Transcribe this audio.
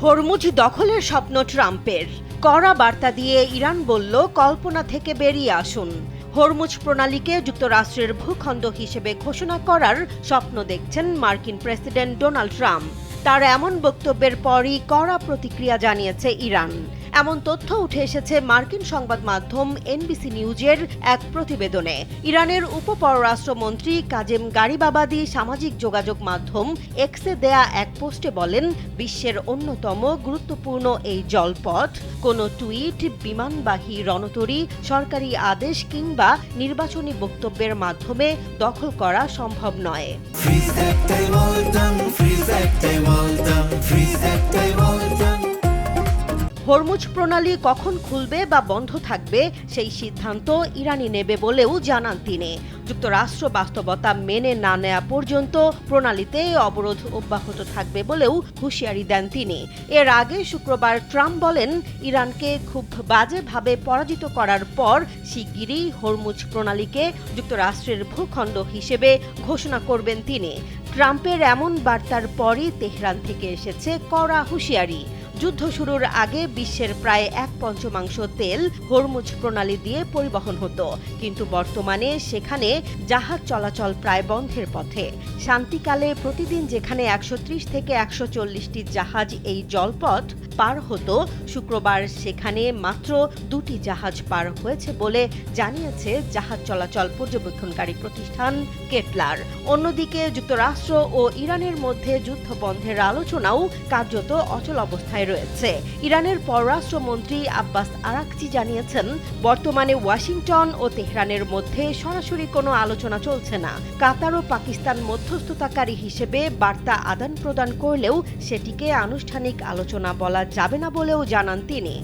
Hormuz দখলের স্বপ্ন ট্রাম্পের। কড়া বার্তা দিয়ে ইরান বলল, কল্পনা থেকে বেরিয়ে আসুন। হরমুজ প্রণালীকে যুক্তরাষ্ট্রের ভূখণ্ড হিসেবে ঘোষণা করার স্বপ্ন দেখছেন মার্কিন প্রেসিডেন্ট ডোনাল্ড ট্রাম্প। তার এমন বক্তব্যের পরই কড়া প্রতিক্রিয়া জানিয়েছে ইরান। এমন তথ্য উঠে এসেছে মার্কিন সংবাদ মাধ্যম এনবিসি নিউজের এক প্রতিবেদনে। ইরানের উপপররাষ্ট্রমন্ত্রী কাজেম গারিবাবাদি সামাজিক যোগাযোগ মাধ্যম এক্সে দেয়া এক পোস্টে বলেন, বিশ্বের অন্যতম গুরুত্বপূর্ণ এই জলপথ কোনো টুইট, বিমানবাহী রণতরী, সরকারি আদেশ কিংবা নির্বাচনী বক্তব্যের মাধ্যমে দখল করা সম্ভব নয়। হরমুজ প্রণালী কখন খুলবে বা বন্ধ থাকবে সেই সিদ্ধান্ত ইরানই নেবে বলেও জানান তিনি। যুক্তরাষ্ট্র বাস্তবতা মেনে না নেওয়া পর্যন্ত প্রণালীতে অবরোধ অব্যাহত থাকবে বলেও হুঁশিয়ারি দেন তিনি। এর আগে শুক্রবার ট্রাম্প বলেন, ইরানকে খুব বাজেভাবে পরাজিত করার পর শিগগিরই হরমুজ প্রণালীকে যুক্তরাষ্ট্রের ভূখণ্ড হিসেবে ঘোষণা করবেন তিনি। ট্রাম্পের এমন বার্তার পরই তেহরান থেকে এসেছে কড়া হুঁশিয়ারি। যুদ্ধ শুরুর আগে বিশ্বের প্রায় 1/5 তেল হরমুজ প্রণালী দিয়ে পরিবহন হতো, কিন্তু বর্তমানে সেখানে জাহাজ চলাচল প্রায় বন্ধের পথে। শান্তিকালে প্রতিদিন যেখানে 130 থেকে 140টি জাহাজ এই জলপথ পার হতো, শুক্রবার সেখানে মাত্র 2টি জাহাজ পার হয়েছে বলে জানিয়েছে জাহাজ চলাচল পর্যবেক্ষণকারী প্রতিষ্ঠান কেটলার। অন্যদিকে যুক্তরাষ্ট্র ও ইরানের মধ্যে যুদ্ধ বন্ধের আলোচনাও কার্যত অচল অবস্থায় রয়েছে। ইরানের পররাষ্ট্রমন্ত্রী আব্বাস আরাকচি জানিয়েছেন, বর্তমানে ওয়াশিংটন ও তেহরানের মধ্যে সরাসরি কোনো আলোচনা চলছে না। কাতার ও পাকিস্তান মধ্যস্থতাকারী হিসেবে বার্তা আদান প্রদান করলেও সেটিকে আনুষ্ঠানিক আলোচনা বলা যাবে না বলেও জানান তিনি।